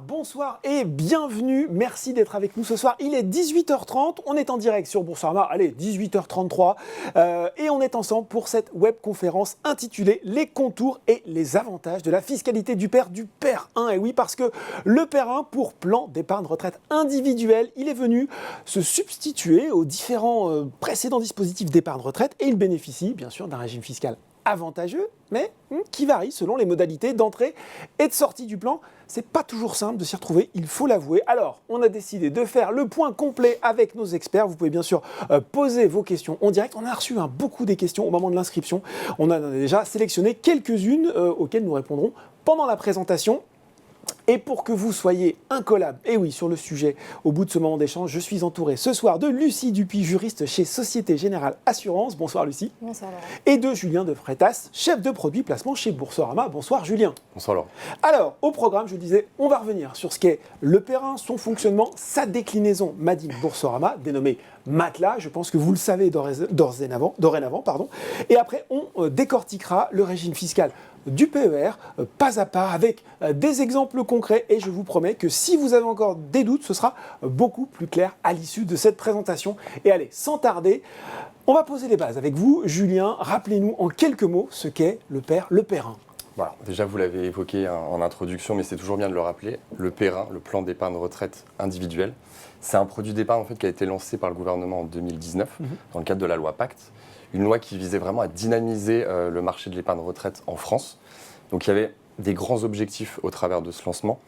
Bonsoir et bienvenue. Merci d'être avec nous ce soir. Il est 18h30, on est en direct sur Boursorama. Allez, 18h33 et on est ensemble pour cette webconférence intitulée Les contours et les avantages de la fiscalité du PER 1. Et oui, parce que le PER 1 pour plan d'épargne retraite individuel, il est venu se substituer aux différents précédents dispositifs d'épargne retraite et il bénéficie bien sûr d'un régime fiscal avantageux, mais qui varie selon les modalités d'entrée et de sortie du plan. C'est pas toujours simple de s'y retrouver, il faut l'avouer. Alors, on a décidé de faire le point complet avec nos experts. Vous pouvez bien sûr poser vos questions en direct. On a reçu beaucoup des questions au moment de l'inscription. On en a déjà sélectionné quelques-unes auxquelles nous répondrons pendant la présentation. Et pour que vous soyez incollables, et oui, sur le sujet, au bout de ce moment d'échange, je suis entouré ce soir de Lucie Dupuis, juriste chez Société Générale Assurance. Bonsoir Lucie. Bonsoir Laurent. Et de Julien De Freitas, chef de produit placement chez Boursorama. Bonsoir Julien. Bonsoir Laurent. Alors, au programme, je disais, on va revenir sur ce qu'est le PER 1, son fonctionnement, sa déclinaison Made in Boursorama, dénommée Matelas. Je pense que vous le savez dorénavant. Et après, on décortiquera le régime fiscal du PER, pas à pas, avec des exemples concrets. Et je vous promets que si vous avez encore des doutes, ce sera beaucoup plus clair à l'issue de cette présentation. Et allez, sans tarder, on va poser les bases avec vous. Julien, rappelez-nous en quelques mots ce qu'est le PER 1. Voilà, déjà vous l'avez évoqué en introduction, mais c'est toujours bien de le rappeler. Le PER 1, le plan d'épargne retraite individuel, c'est un produit d'épargne en fait, qui a été lancé par le gouvernement en 2019, dans le cadre de la loi Pacte. Une loi qui visait vraiment à dynamiser le marché de l'épargne retraite en France. Donc il y avait des grands objectifs au travers de ce lancement.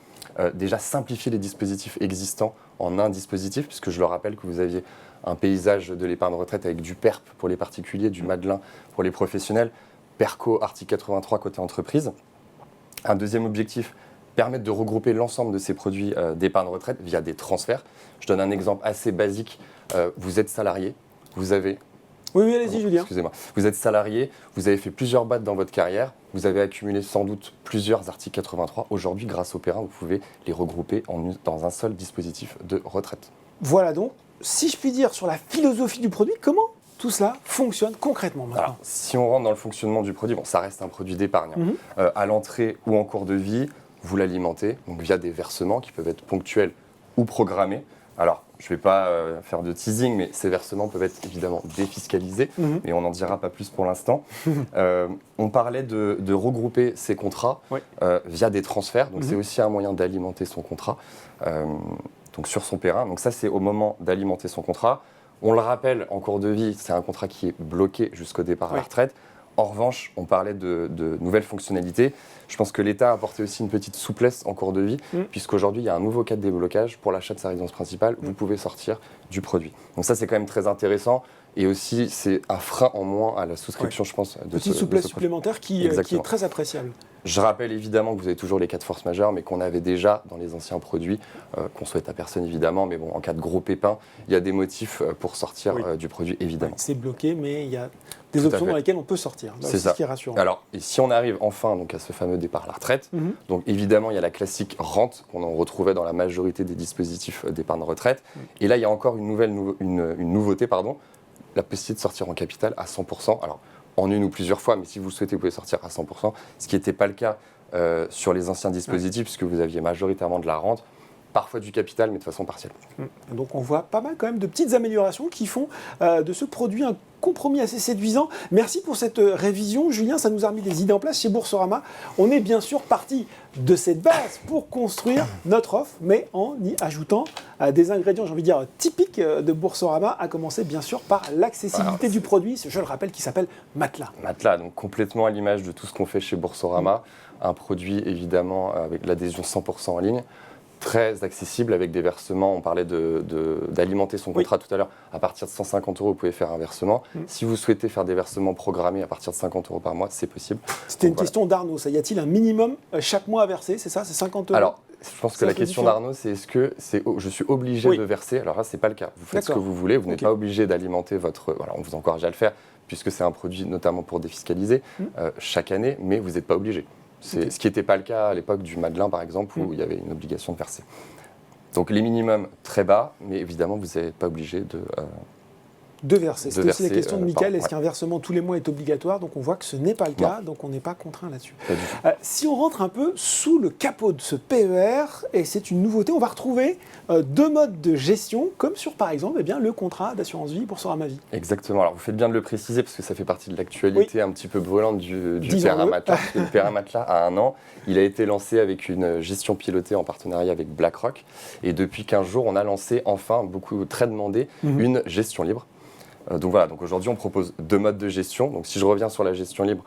Déjà simplifier les dispositifs existants en un dispositif, puisque je le rappelle que vous aviez un paysage de l'épargne retraite avec du PERP pour les particuliers, du Madelin pour les professionnels, PERCO, article 83 côté entreprise. Un deuxième objectif, permettre de regrouper l'ensemble de ces produits d'épargne retraite via des transferts. Je donne un exemple assez basique. Vous êtes salarié, vous avez... Oui, allez-y, Julien. Excusez-moi. Vous êtes salarié, vous avez fait plusieurs BAT dans votre carrière, vous avez accumulé sans doute plusieurs articles 83. Aujourd'hui, grâce au PER 1, vous pouvez les regrouper dans un seul dispositif de retraite. Voilà donc, si je puis dire, sur la philosophie du produit, comment tout cela fonctionne concrètement maintenant? Alors, si on rentre dans le fonctionnement du produit, bon, ça reste un produit d'épargne. À l'entrée ou en cours de vie, vous l'alimentez donc via des versements qui peuvent être ponctuels ou programmés. Alors, je ne vais pas faire de teasing, mais ces versements peuvent être évidemment défiscalisés, mais on n'en dira pas plus pour l'instant. On parlait de regrouper ces contrats via des transferts, donc c'est aussi un moyen d'alimenter son contrat donc sur son PER 1. Donc ça, c'est au moment d'alimenter son contrat. On le rappelle, en cours de vie, c'est un contrat qui est bloqué jusqu'au départ à la retraite. En revanche, on parlait de nouvelles fonctionnalités. Je pense que l'État a apporté aussi une petite souplesse en cours de vie, puisqu'aujourd'hui, il y a un nouveau cas de déblocage pour l'achat de sa résidence principale. Vous pouvez sortir du produit. Donc ça, c'est quand même très intéressant. Et aussi, c'est un frein en moins à la souscription, je pense. Petite souplesse supplémentaire qui est très appréciable. Je rappelle évidemment que vous avez toujours les cas de force majeure, mais qu'on avait déjà dans les anciens produits, qu'on souhaite à personne évidemment, mais bon, en cas de gros pépin, il y a des motifs pour sortir du produit évidemment. C'est bloqué, mais il y a des options dans lesquelles on peut sortir. C'est ça. Ce qui est rassurant. Alors, et si on arrive enfin donc, à ce fameux départ à la retraite, donc évidemment, il y a la classique rente qu'on en retrouvait dans la majorité des dispositifs d'épargne retraite. Et là, il y a encore une nouveauté, la possibilité de sortir en capital à 100%. Alors, en une ou plusieurs fois, mais si vous le souhaitez, vous pouvez sortir à 100%, ce qui n'était pas le cas sur les anciens dispositifs, puisque vous aviez majoritairement de la rente, parfois du capital, mais de façon partielle. Donc on voit pas mal quand même de petites améliorations qui font de ce produit un compromis assez séduisant. Merci pour cette révision, Julien, ça nous a remis des idées en place chez Boursorama. On est bien sûr parti de cette base pour construire notre offre, mais en y ajoutant des ingrédients, j'ai envie de dire, typiques de Boursorama, à commencer bien sûr par l'accessibilité du produit, je le rappelle, qui s'appelle Matelas. Matelas, donc complètement à l'image de tout ce qu'on fait chez Boursorama, un produit évidemment avec l'adhésion 100% en ligne, très accessible avec des versements. On parlait d'alimenter son contrat tout à l'heure. À partir de 150 €, vous pouvez faire un versement. Si vous souhaitez faire des versements programmés à partir de 50 € par mois, c'est possible. C'était une question d'Arnaud. Ça, y a-t-il un minimum chaque mois à verser? C'est ça, c'est 50 €? Alors, je pense que la question d'Arnaud, c'est est-ce que je suis obligé de verser? Alors là, c'est pas le cas. Vous faites ce que vous voulez. Vous n'êtes pas obligé d'alimenter votre... Voilà, on vous encourage à le faire, puisque c'est un produit notamment pour défiscaliser chaque année, mais vous n'êtes pas obligé. C'est ce qui n'était pas le cas à l'époque du Madelin, par exemple, où il y avait une obligation de verser. Donc les minimums très bas, mais évidemment, vous n'êtes pas obligé De verser. C'était aussi la question de Mickaël. Est-ce ouais. qu'un versement tous les mois est obligatoire? Donc on voit que ce n'est pas le cas, donc on n'est pas contraint là-dessus. Pas du tout. Si on rentre un peu sous le capot de ce PER, et c'est une nouveauté, on va retrouver deux modes de gestion, comme sur par exemple eh bien, le contrat d'assurance vie Boursorama Vie. Exactement. Alors vous faites bien de le préciser parce que ça fait partie de l'actualité un petit peu brûlante du PER à matelas. Parce que le PER à matelas a 1 an. Il a été lancé avec une gestion pilotée en partenariat avec BlackRock. Et depuis 15 jours, on a lancé enfin, beaucoup très demandé, une gestion libre. Donc voilà, donc aujourd'hui on propose 2 modes de gestion. Donc si je reviens sur la gestion libre,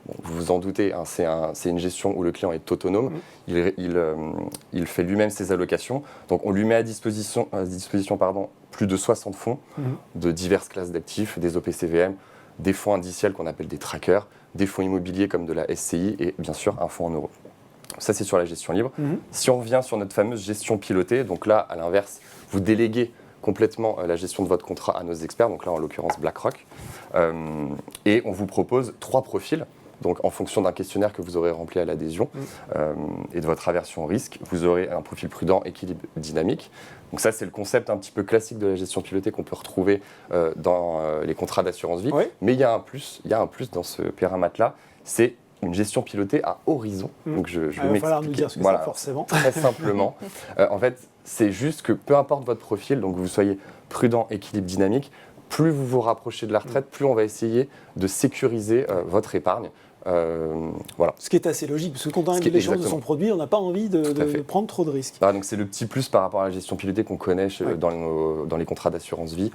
bon, vous vous en doutez, hein, c'est une gestion où le client est autonome. Il fait lui-même ses allocations. Donc on lui met à disposition plus de 60 fonds de diverses classes d'actifs, des OPCVM, des fonds indiciels qu'on appelle des trackers, des fonds immobiliers comme de la SCI et bien sûr un fonds en euros. Ça c'est sur la gestion libre. Si on revient sur notre fameuse gestion pilotée, donc là à l'inverse, vous déléguez complètement la gestion de votre contrat à nos experts, donc là en l'occurrence BlackRock, et on vous propose 3 profils. Donc en fonction d'un questionnaire que vous aurez rempli à l'adhésion et de votre aversion au risque, vous aurez un profil prudent, équilibre, dynamique. Donc ça c'est le concept un petit peu classique de la gestion pilotée qu'on peut retrouver dans les contrats d'assurance vie. Mais il y a un plus dans ce PER à matelas, c'est une gestion pilotée à horizon. Donc je vais m'expliquer. Il va falloir nous dire ce que c'est forcément. Très simplement. En fait, c'est juste que peu importe votre profil, donc que vous soyez prudent, équilibre, dynamique, plus vous vous rapprochez de la retraite, plus on va essayer de sécuriser votre épargne. Voilà. Ce qui est assez logique, parce que quand on a l'échange de son produit, on n'a pas envie de prendre trop de risques. Donc c'est le petit plus par rapport à la gestion pilotée qu'on connaît dans les contrats d'assurance vie.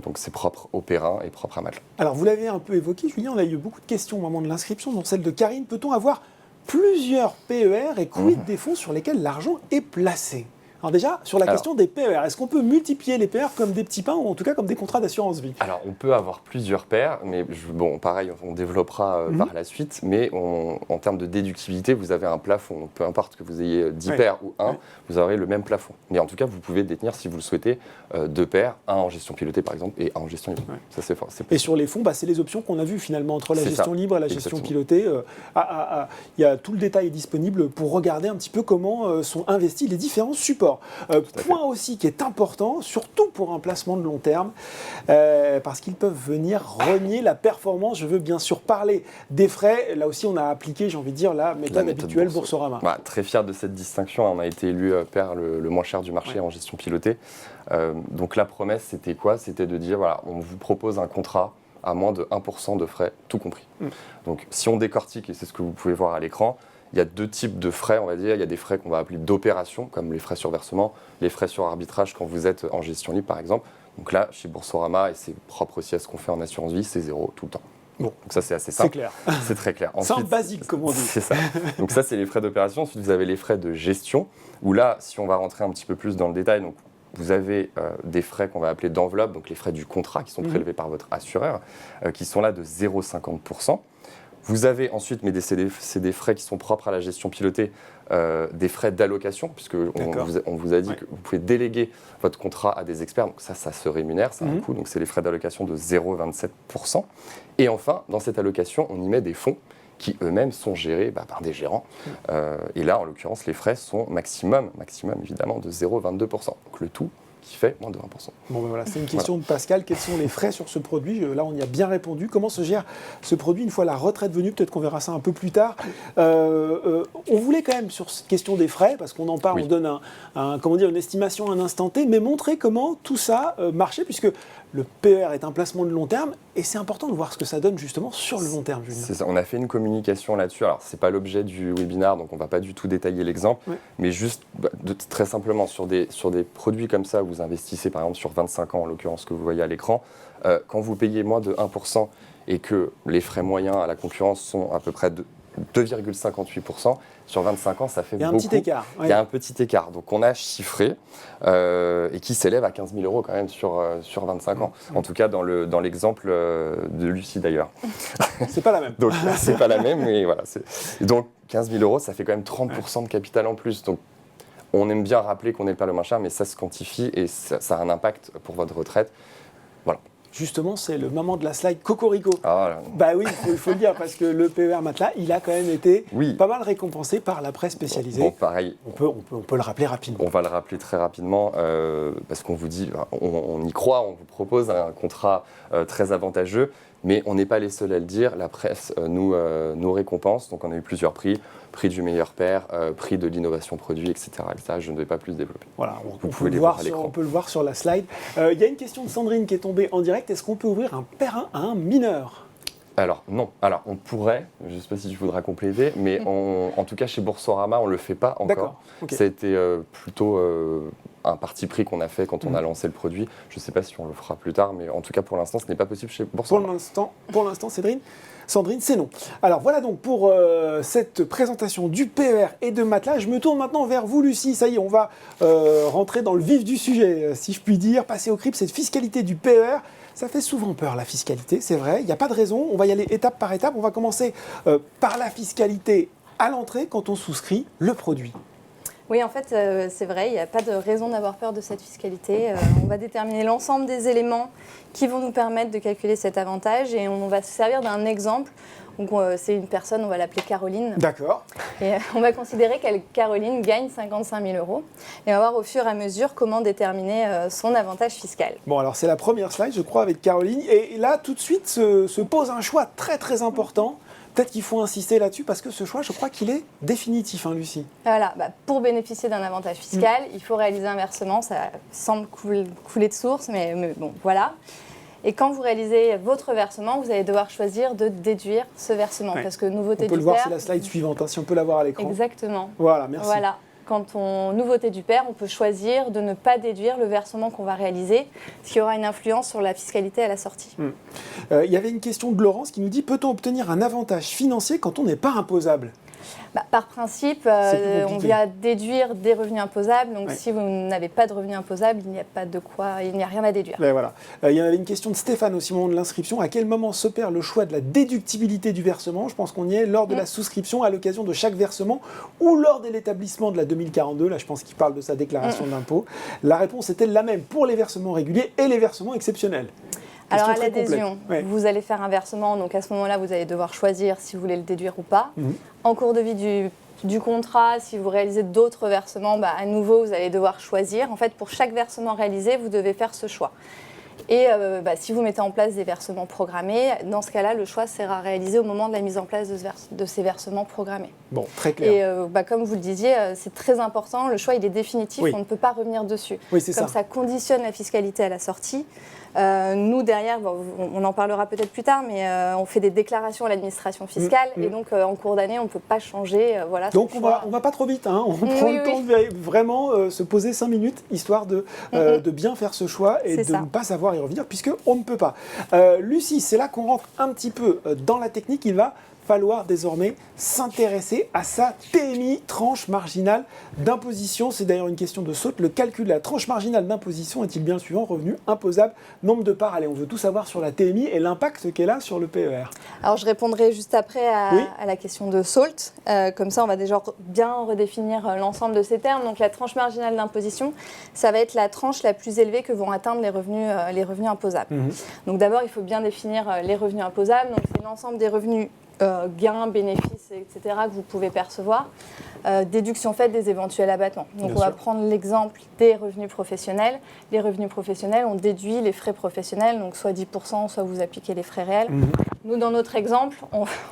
Donc c'est propre au PER et propre à matelas. Alors vous l'avez un peu évoqué, Julien, on a eu beaucoup de questions au moment de l'inscription, dont celle de Karine. Peut-on avoir plusieurs PER et quid des fonds sur lesquels l'argent est placé? Alors déjà, sur la question des PER, est-ce qu'on peut multiplier les PER comme des petits pains ou en tout cas comme des contrats d'assurance vie? Alors, on peut avoir plusieurs PER, mais bon, pareil, on développera par la suite, mais en termes de déductibilité, vous avez un plafond. Donc, peu importe que vous ayez 10 PER ou 1, vous aurez le même plafond. Mais en tout cas, vous pouvez détenir, si vous le souhaitez, 2 PER, un en gestion pilotée par exemple, et un en gestion libre. Ça, c'est fort. Et sur les fonds, c'est les options qu'on a vues finalement entre la gestion libre et la gestion pilotée. Il y a tout le détail est disponible pour regarder un petit peu comment sont investis les différents supports. Point aussi qui est important, surtout pour un placement de long terme, parce qu'ils peuvent venir renier la performance. Je veux bien sûr parler des frais. Là aussi, on a appliqué, j'ai envie de dire, la méthode habituelle Boursorama. Très fier de cette distinction. On a été élu PER le moins cher du marché en gestion pilotée. Donc la promesse, c'était quoi? C'était de dire, voilà, on vous propose un contrat à moins de 1% de frais, tout compris. Donc si on décortique, et c'est ce que vous pouvez voir à l'écran, il y a 2 types de frais, on va dire. Il y a des frais qu'on va appeler d'opération, comme les frais sur versement, les frais sur arbitrage quand vous êtes en gestion libre, par exemple. Donc là, chez Boursorama, et c'est propre aussi à ce qu'on fait en assurance vie, c'est 0 tout le temps. Bon. Donc ça, c'est assez simple. C'est clair. C'est très clair. Simple, basique, comme on dit. C'est ça. Donc ça, c'est les frais d'opération. Ensuite, vous avez les frais de gestion, où là, si on va rentrer un petit peu plus dans le détail, donc vous avez des frais qu'on va appeler d'enveloppe, donc les frais du contrat qui sont prélevés par votre assureur, qui sont là de 0,50%. Vous avez ensuite, mais c'est des frais qui sont propres à la gestion pilotée, des frais d'allocation, puisqu'on vous a dit que vous pouvez déléguer votre contrat à des experts, donc ça se rémunère, ça a un coût, donc c'est les frais d'allocation de 0,27%. Et enfin, dans cette allocation, on y met des fonds qui eux-mêmes sont gérés par des gérants. Et là, en l'occurrence, les frais sont maximum évidemment, de 0,22%. Donc le tout qui fait moins de 20%. Bon, voilà, c'est une question de Pascal. Quels sont les frais sur ce produit? Là, on y a bien répondu. Comment se gère ce produit une fois la retraite venue? Peut-être qu'on verra ça un peu plus tard. On voulait quand même, sur cette question des frais, parce qu'on en parle, on donne une estimation à un instant T, mais montrer comment tout ça marchait, puisque le PER est un placement de long terme, et c'est important de voir ce que ça donne justement sur le long terme, Julien. C'est ça, on a fait une communication là-dessus. Alors, ce n'est pas l'objet du webinaire, donc on ne va pas du tout détailler l'exemple, mais juste très simplement, sur des produits comme ça, vous investissez par exemple sur 25 ans, en l'occurrence que vous voyez à l'écran, quand vous payez moins de 1% et que les frais moyens à la concurrence sont à peu près de 2,58%, sur 25 ans, ça fait beaucoup. Il y a un petit écart. Il y a un petit écart. Donc on a chiffré et qui s'élève à 15 000 euros quand même sur 25 ans. En tout cas, dans l'exemple de Lucie d'ailleurs. C'est pas la même. Donc c'est pas la même, mais voilà. Donc 15 000 euros, ça fait quand même 30% de capital en plus. Donc on aime bien rappeler qu'on est le PER le moins cher, mais ça se quantifie et ça a un impact pour votre retraite. Voilà. Justement, c'est le moment de la slide Cocorico. Ah, là. Bah oui, il faut le dire, parce que le PER Matelas, il a quand même été Oui. pas mal récompensé par la presse spécialisée. Bon, pareil. On peut le rappeler rapidement. On va le rappeler très rapidement parce qu'on vous dit, on y croit, on vous propose un contrat très avantageux, mais on n'est pas les seuls à le dire. La presse nous récompense, donc on a eu plusieurs prix. Prix du meilleur pair, prix de l'innovation produit, etc., etc. Je ne vais pas plus développer. Voilà, Vous pouvez les voir à l'écran. On peut le voir sur la slide. Il y a une question de Sandrine qui est tombée en direct. Est-ce qu'on peut ouvrir un pair 1 à un mineur ? Alors non, alors on pourrait, je ne sais pas si tu voudras compléter, mais en tout cas chez Boursorama on ne le fait pas encore. D'accord, ok. Ça a été plutôt un parti pris qu'on a fait quand on a lancé le produit. Je ne sais pas si on le fera plus tard, mais en tout cas pour l'instant ce n'est pas possible chez Boursorama. Pour l'instant, Sandrine, c'est non. Alors voilà donc pour cette présentation du PER et de Matelas. Je me tourne maintenant vers vous, Lucie. Ça y est, on va rentrer dans le vif du sujet, si je puis dire. Passer au crible, cette fiscalité du PER. Ça fait souvent peur, la fiscalité, c'est vrai. Il n'y a pas de raison. On va y aller étape par étape. On va commencer par la fiscalité à l'entrée quand on souscrit le produit. Oui, en fait, c'est vrai, il n'y a pas de raison d'avoir peur de cette fiscalité. On va déterminer l'ensemble des éléments qui vont nous permettre de calculer cet avantage et on va se servir d'un exemple. Donc, c'est une personne, on va l'appeler Caroline. D'accord. Et on va considérer que Caroline gagne 55 000 €. Et on va voir au fur et à mesure comment déterminer son avantage fiscal. Bon, alors c'est la première slide, je crois, avec Caroline. Et là, tout de suite, se pose un choix très, très important. Peut-être qu'il faut insister là-dessus parce que ce choix, je crois qu'il est définitif, hein, Lucie. Voilà, pour bénéficier d'un avantage fiscal, il faut réaliser un versement. Ça semble couler de source, mais bon, voilà. Et quand vous réalisez votre versement, vous allez devoir choisir de déduire ce versement. Ouais. Parce que nouveauté On peut du le voir, PER, c'est la slide suivante, hein, si on peut la voir à l'écran. Exactement. Voilà, merci. Voilà. Quand on nouveauté du PER, on peut choisir de ne pas déduire le versement qu'on va réaliser, ce qui aura une influence sur la fiscalité à la sortie. Il y avait une question de Laurence qui nous dit: peut-on obtenir un avantage financier quand on n'est pas imposable ? Par principe, plus on compliqué. vient déduire des revenus imposables. Donc, Ouais. si vous n'avez pas de revenus imposables, il n'y a rien à déduire. Ben voilà. Il y avait une question de Stéphane aussi au moment de l'inscription. À quel moment s'opère le choix de la déductibilité du versement ? Je pense qu'on y est lors de la souscription, à l'occasion de chaque versement ou lors de l'établissement de la 2042. Là, je pense qu'il parle de sa déclaration d'impôt. La réponse était la même pour les versements réguliers et les versements exceptionnels. Alors, Question à très l'adhésion, complète. Ouais. vous allez faire un versement. Donc, à ce moment-là, vous allez devoir choisir si vous voulez le déduire ou pas. En cours de vie du contrat, si vous réalisez d'autres versements, à nouveau, vous allez devoir choisir. En fait, pour chaque versement réalisé, vous devez faire ce choix. Et si vous mettez en place des versements programmés, dans ce cas-là, le choix sera réalisé au moment de la mise en place de ces versements programmés. Bon, très clair. Et comme vous le disiez, c'est très important, le choix il est définitif, Oui. on ne peut pas revenir dessus. Oui, c'est Comme ça. ça conditionne la fiscalité à la sortie. Nous, derrière, on en parlera peut-être plus tard, mais on fait des déclarations à l'administration fiscale et donc en cours d'année, on ne peut pas changer. Donc on va pas trop vite, hein. On prend le temps de vraiment se poser 5 minutes, histoire de bien faire ce choix et de ne pas savoir y revenir, puisqu'on ne peut pas. Lucie, c'est là qu'on rentre un petit peu dans la technique. Il va falloir désormais s'intéresser à sa TMI, tranche marginale d'imposition. C'est d'ailleurs une question de saute. Le calcul de la tranche marginale d'imposition est-il bien le suivant? Revenu imposable, nombre de parts. Allez, on veut tout savoir sur la TMI et l'impact qu'elle a sur le PER. Alors, je répondrai juste après à la question de SALT. Comme ça, on va déjà bien redéfinir l'ensemble de ces termes. Donc, la tranche marginale d'imposition, ça va être la tranche la plus élevée que vont atteindre les revenus imposables. Donc, d'abord, il faut bien définir les revenus imposables. Donc, c'est l'ensemble des revenus gains, bénéfices, etc. que vous pouvez percevoir, déduction faite des éventuels abattements. Donc on va prendre l'exemple des revenus professionnels. Les revenus professionnels, on déduit les frais professionnels, donc soit 10%, soit vous appliquez les frais réels. Nous, dans notre exemple,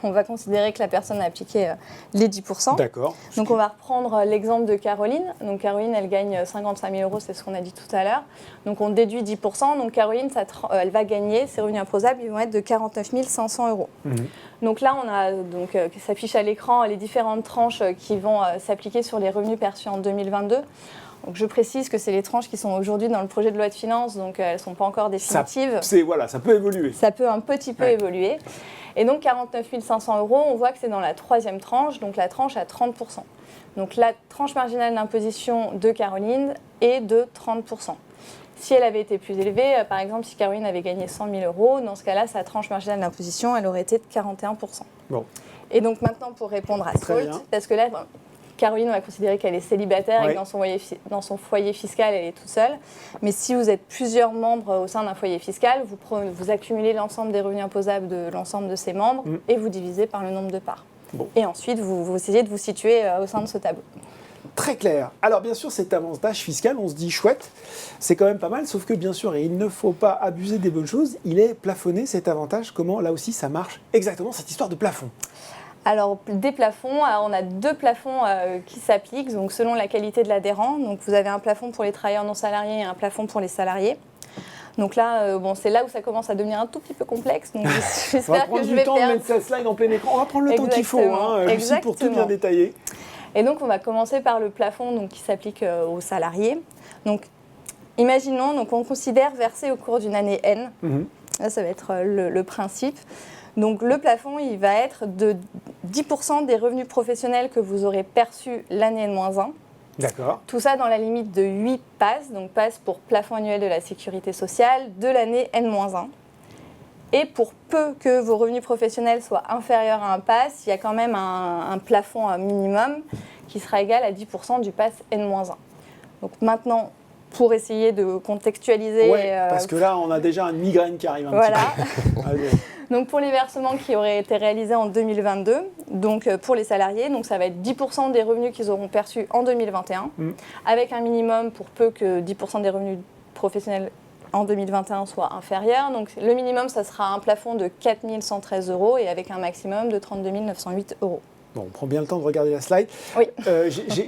on va considérer que la personne a appliqué les 10%. D'accord. Donc on va reprendre l'exemple de Caroline. Donc Caroline, elle gagne 55 000 €, c'est ce qu'on a dit tout à l'heure. Donc on déduit 10%. Donc Caroline, elle va gagner, ses revenus imposables, ils vont être de 49 500 €. Donc là, on a qui s'affiche à l'écran les différentes tranches qui vont s'appliquer sur les revenus perçus en 2022. Donc je précise que c'est les tranches qui sont aujourd'hui dans le projet de loi de finances, donc elles ne sont pas encore définitives. Ça peut évoluer. Ça peut un petit peu évoluer. Et donc 49 500 €, on voit que c'est dans la troisième tranche, donc la tranche à 30%. Donc la tranche marginale d'imposition de Caroline est de 30%. Si elle avait été plus élevée, par exemple, si Caroline avait gagné 100 000 €, dans ce cas-là, sa tranche marginale d'imposition, elle aurait été de 41%. Bon. Et donc maintenant, pour répondre à SALT, parce que là, Caroline, on va considérer qu'elle est célibataire et que dans son foyer fiscal, elle est toute seule. Mais si vous êtes plusieurs membres au sein d'un foyer fiscal, vous accumulez l'ensemble des revenus imposables de l'ensemble de ces membres et vous divisez par le nombre de parts. Bon. Et ensuite, vous essayez de vous situer au sein de ce tableau. Très clair. Alors bien sûr, cet avantage fiscal, on se dit chouette, c'est quand même pas mal, sauf que bien sûr, et il ne faut pas abuser des bonnes choses, il est plafonné cet avantage. Comment là aussi ça marche exactement cette histoire de plafond? Alors, des plafonds, on a 2 plafonds qui s'appliquent, donc selon la qualité de l'adhérent. Donc, vous avez un plafond pour les travailleurs non salariés et un plafond pour les salariés. Donc là, c'est là où ça commence à devenir un tout petit peu complexe. Donc, j'espère que je vais perdre. On va prendre du temps de mettre sa slide en plein écran. On va prendre le temps qu'il faut, Lucie, pour tout bien détailler. Et donc, on va commencer par le plafond donc, qui s'applique aux salariés. Donc, imaginons, donc, on considère verser au cours d'une année N. Là, ça va être le principe. Donc, le plafond, il va être de 10% des revenus professionnels que vous aurez perçus l'année N-1. D'accord. Tout ça dans la limite de 8 PAS, donc PAS pour plafond annuel de la sécurité sociale, de l'année N-1. Et pour peu que vos revenus professionnels soient inférieurs à un PAS, il y a quand même un plafond minimum qui sera égal à 10% du PAS N-1. Donc maintenant, pour essayer de contextualiser... Oui, parce que là, on a déjà une migraine qui arrive un petit peu. Donc pour les versements qui auraient été réalisés en 2022, donc pour les salariés, donc ça va être 10% des revenus qu'ils auront perçus en 2021, avec un minimum pour peu que 10% des revenus professionnels en 2021 soit inférieur. Donc le minimum, ça sera un plafond de 4 113 € et avec un maximum de 32 908 €. Bon, on prend bien le temps de regarder la slide. Oui.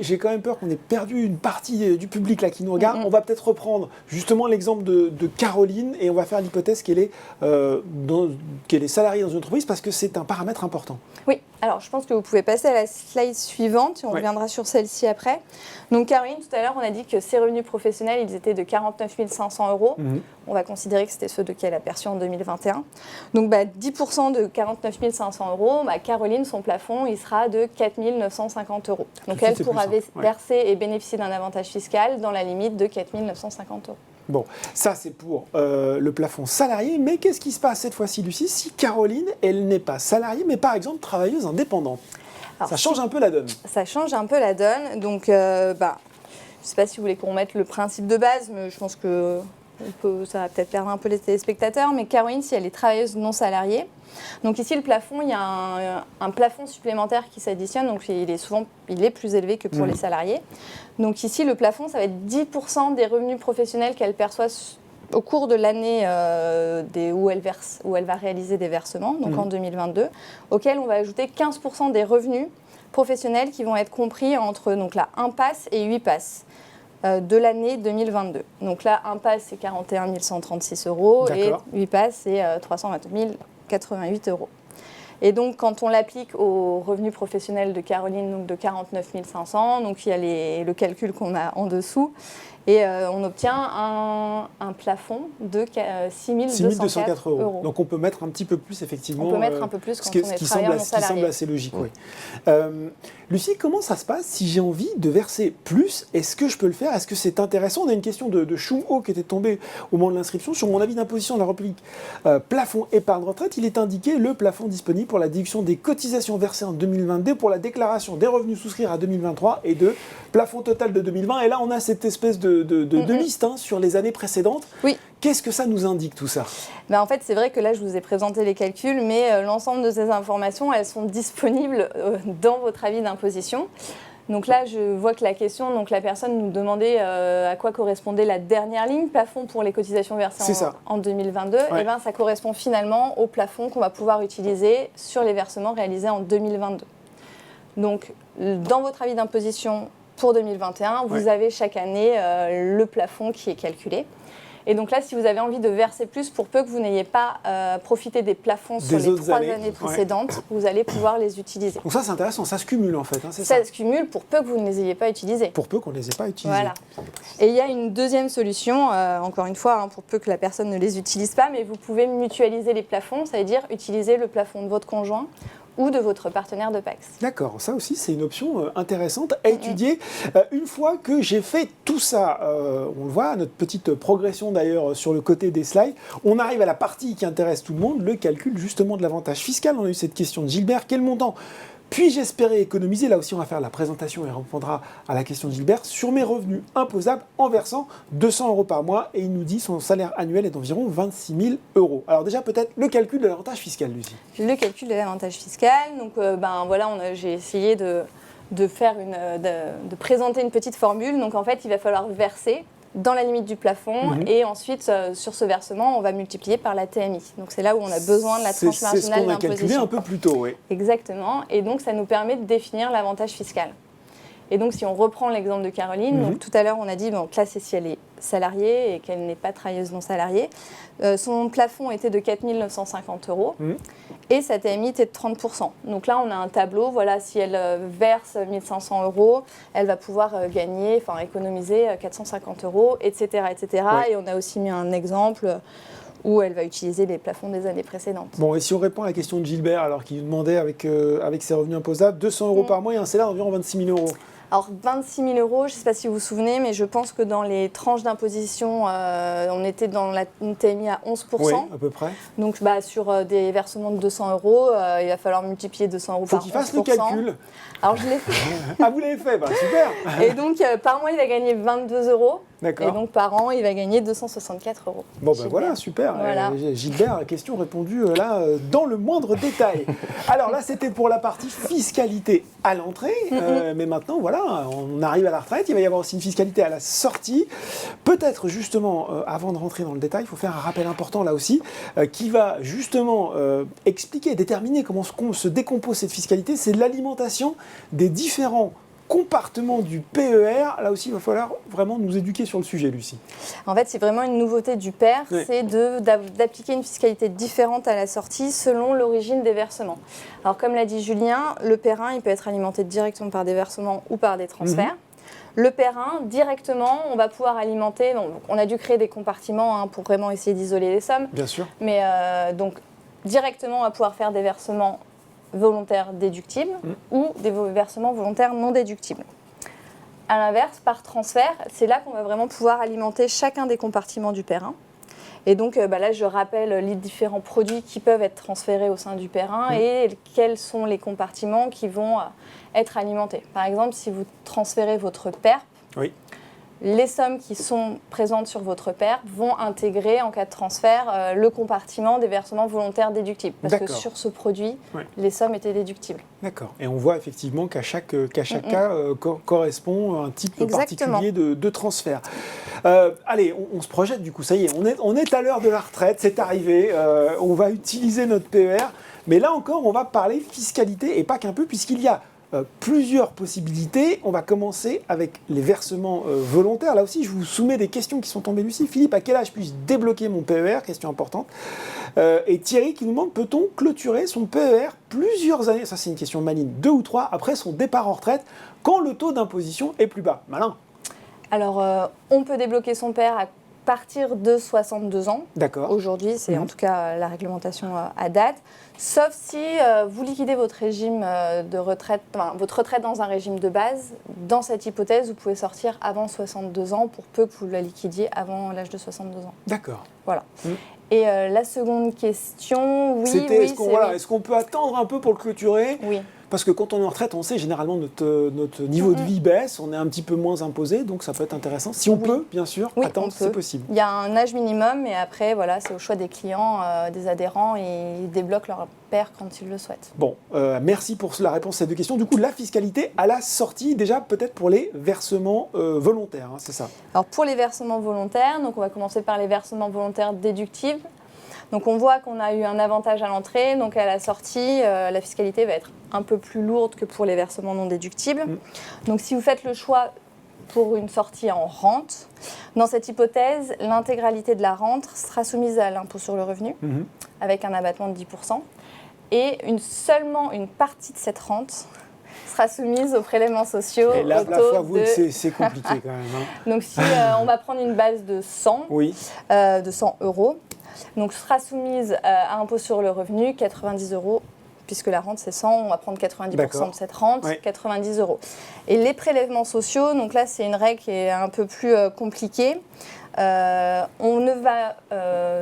J'ai quand même peur qu'on ait perdu une partie du public là qui nous regarde. On va peut-être reprendre justement l'exemple de Caroline et on va faire l'hypothèse qu'elle est salariée dans une entreprise parce que c'est un paramètre important. Oui, alors je pense que vous pouvez passer à la slide suivante et on reviendra sur celle-ci après. Donc Caroline, tout à l'heure, on a dit que ses revenus professionnels, ils étaient de 49 500 €. On va considérer que c'était ceux de qu'elle a perçus en 2021. Donc 10% de 49 500 €, Caroline, son plafond, il sera de 4 950 €. Donc elle pourra verser et bénéficier d'un avantage fiscal dans la limite de 4 950 €. Bon, ça c'est pour le plafond salarié, mais qu'est-ce qui se passe cette fois-ci, Lucie, si Caroline, elle n'est pas salariée, mais par exemple travailleuse indépendante? Alors, ça change un peu la donne. Ça change un peu la donne, donc je ne sais pas si vous voulez qu'on mette le principe de base, mais je pense que ça va peut-être perdre un peu les téléspectateurs, mais Caroline, si elle est travailleuse non salariée, donc ici le plafond, il y a un plafond supplémentaire qui s'additionne, donc il est plus élevé que pour les salariés. Donc ici le plafond, ça va être 10% des revenus professionnels qu'elle perçoit au cours de l'année où elle va réaliser des versements, donc en 2022, auquel on va ajouter 15% des revenus professionnels qui vont être compris entre donc là 1 PAS et 8 PAS. De l'année 2022. Donc là, un PAS, c'est 41 136 € et 8 PAS, c'est 329 088 €. Et donc, quand on l'applique aux revenus professionnels de Caroline, donc de 49 500, donc il y a le calcul qu'on a en dessous, et on obtient un plafond de 6 204 €. Donc on peut mettre un petit peu plus, effectivement. On peut mettre un peu plus quand on est travailleur non salarié. Ce qui semble assez logique, oui. Lucie, comment ça se passe si j'ai envie de verser plus? Est-ce que je peux le faire? Est-ce que c'est intéressant? On a une question de Chumho qui était tombée au moment de l'inscription sur mon avis d'imposition de la République. Plafond épargne retraite, il est indiqué le plafond disponible pour la déduction des cotisations versées en 2022 pour la déclaration des revenus souscrits à 2023 et de plafond total de 2020. Et là, on a cette espèce de liste sur les années précédentes. Oui. Qu'est-ce que ça nous indique, tout ça? En fait, c'est vrai que là, je vous ai présenté les calculs, mais l'ensemble de ces informations, elles sont disponibles dans votre avis d'imposition. Donc là, je vois que la question, donc la personne nous demandait à quoi correspondait la dernière ligne, plafond pour les cotisations versées en 2022. Et bien, ça correspond finalement au plafond qu'on va pouvoir utiliser sur les versements réalisés en 2022. Donc, dans votre avis d'imposition pour 2021, vous avez chaque année le plafond qui est calculé. Et donc là, si vous avez envie de verser plus, pour peu que vous n'ayez pas profité des plafonds sur les 3 années précédentes, vous allez pouvoir les utiliser. Donc ça, c'est intéressant, ça se cumule en fait, c'est ça? Ça se cumule pour peu que vous ne les ayez pas utilisés. Pour peu qu'on ne les ait pas utilisés. Voilà. Et il y a une deuxième solution, encore une fois, pour peu que la personne ne les utilise pas, mais vous pouvez mutualiser les plafonds, c'est-à-dire utiliser le plafond de votre conjoint ou de votre partenaire de PACS. D'accord, ça aussi c'est une option intéressante à étudier. Une fois que j'ai fait tout ça, on le voit, notre petite progression d'ailleurs sur le côté des slides, on arrive à la partie qui intéresse tout le monde, le calcul justement de l'avantage fiscal. On a eu cette question de Gilbert, quel montant Puis-je espérer économiser, là aussi on va faire la présentation et on répondra à la question de Gilbert, sur mes revenus imposables en versant 200 € par mois, et il nous dit son salaire annuel est d'environ 26 000 €. Alors déjà peut-être le calcul de l'avantage fiscal, Lucie. Le calcul de l'avantage fiscal, donc voilà, j'ai essayé de présenter une petite formule. Donc en fait, il va falloir verser dans la limite du plafond et ensuite, sur ce versement, on va multiplier par la TMI. Donc c'est là où on a besoin de la tranche marginale d'imposition. C'est ce qu'on a calculé un peu plus tôt, oui. Exactement, et donc ça nous permet de définir l'avantage fiscal. Et donc si on reprend l'exemple de Caroline, donc tout à l'heure on a dit que là c'est si elle est salariée et qu'elle n'est pas travailleuse non salariée. Son plafond était de 4 950 € et sa TMI était de 30%. Donc là on a un tableau, voilà, si elle verse 1 500 €, elle va pouvoir économiser 450 €, etc. etc. Oui. Et on a aussi mis un exemple où elle va utiliser les plafonds des années précédentes. Bon, et si on répond à la question de Gilbert, alors qu'il nous demandait avec ses revenus imposables, 200 € par mois et un salaire d'environ 26 000 €. Alors 26 000 €, je ne sais pas si vous vous souvenez, mais je pense que dans les tranches d'imposition, on était dans une TMI à 11%. Oui, à peu près. Donc sur des versements de 200 €, il va falloir multiplier 200 € par 11%. Faut qu'il fasse le calcul. Alors je l'ai fait. Ah, vous l'avez fait, super. Et donc par mois, il va gagner 22 €. D'accord. Et donc par an, il va gagner 264 €. Bon, ben voilà, super. Voilà. Gilbert, question répondue dans le moindre détail. Alors là, c'était pour la partie fiscalité à l'entrée. Mais maintenant, voilà, on arrive à la retraite. Il va y avoir aussi une fiscalité à la sortie. Peut-être justement, avant de rentrer dans le détail, il faut faire un rappel important là aussi, qui va justement expliquer, déterminer comment se décompose cette fiscalité. C'est l'alimentation des différents compartiments du PER. Là aussi, il va falloir vraiment nous éduquer sur le sujet, Lucie. En fait, c'est vraiment une nouveauté du PER, oui. c'est d'appliquer une fiscalité différente à la sortie selon l'origine des versements. Alors, comme l'a dit Julien, le PER1, il peut être alimenté directement par des versements ou par des transferts. Le PER1, directement, on va pouvoir alimenter. Bon, on a dû créer des compartiments pour vraiment essayer d'isoler les sommes. Bien sûr. Mais donc, directement, on va pouvoir faire des versements volontaires déductibles ou des versements volontaires non déductibles. A l'inverse, par transfert, c'est là qu'on va vraiment pouvoir alimenter chacun des compartiments du PER1. Et donc là, je rappelle les différents produits qui peuvent être transférés au sein du PER1 et quels sont les compartiments qui vont être alimentés. Par exemple, si vous transférez votre PERP, les sommes qui sont présentes sur votre PERP vont intégrer, en cas de transfert, le compartiment des versements volontaires déductibles. Parce que sur ce produit, les sommes étaient déductibles. D'accord. Et on voit effectivement qu'à chaque cas correspond un type particulier de transfert. Allez, on se projette du coup, ça y est, on est à l'heure de la retraite, c'est arrivé, on va utiliser notre PER, mais là encore, on va parler fiscalité, et pas qu'un peu, puisqu'il y a plusieurs possibilités. On va commencer avec les versements volontaires. Là aussi, je vous soumets des questions qui sont tombées, Lucie. Philippe, à quel âge puis-je débloquer mon PER? Question importante. Et Thierry qui nous demande, peut-on clôturer son PER plusieurs années, ça c'est une question maligne, 2 ou 3 après son départ en retraite, quand le taux d'imposition est plus bas? Malin. Alors, on peut débloquer son PER à partir de 62 ans. D'accord. Aujourd'hui, c'est en tout cas la réglementation à date. Sauf si vous liquidez votre régime de retraite, votre retraite dans un régime de base. Dans cette hypothèse, vous pouvez sortir avant 62 ans pour peu que vous la liquidiez avant l'âge de 62 ans. D'accord. Voilà. Et la seconde question, est-ce qu'on peut attendre un peu pour le clôturer? Oui. Parce que quand on est en retraite, on sait généralement notre niveau de vie baisse, on est un petit peu moins imposé, donc ça peut être intéressant. Si on peut, bien sûr, attendre, c'est possible. Il y a un âge minimum, mais après, voilà, c'est au choix des clients, des adhérents, et ils débloquent leur PER quand ils le souhaitent. Bon, merci pour la réponse à ces deux questions. Du coup, la fiscalité à la sortie, déjà peut-être pour les versements volontaires, c'est ça? Alors pour les versements volontaires, donc on va commencer par les versements volontaires déductibles. Donc on voit qu'on a eu un avantage à l'entrée, donc à la sortie, la fiscalité va être un peu plus lourde que pour les versements non déductibles. Donc si vous faites le choix pour une sortie en rente, dans cette hypothèse, l'intégralité de la rente sera soumise à l'impôt sur le revenu, avec un abattement de 10%, et seulement une partie de cette rente sera soumise aux prélèvements sociaux. Et là, c'est compliqué quand même. Donc si on va prendre une base de 100, de 100 €, donc sera soumise à impôt sur le revenu 90 € puisque la rente c'est 100, on va prendre 90% de cette rente, 90 €. Et les prélèvements sociaux, donc là c'est une règle qui est un peu plus compliquée. On ne va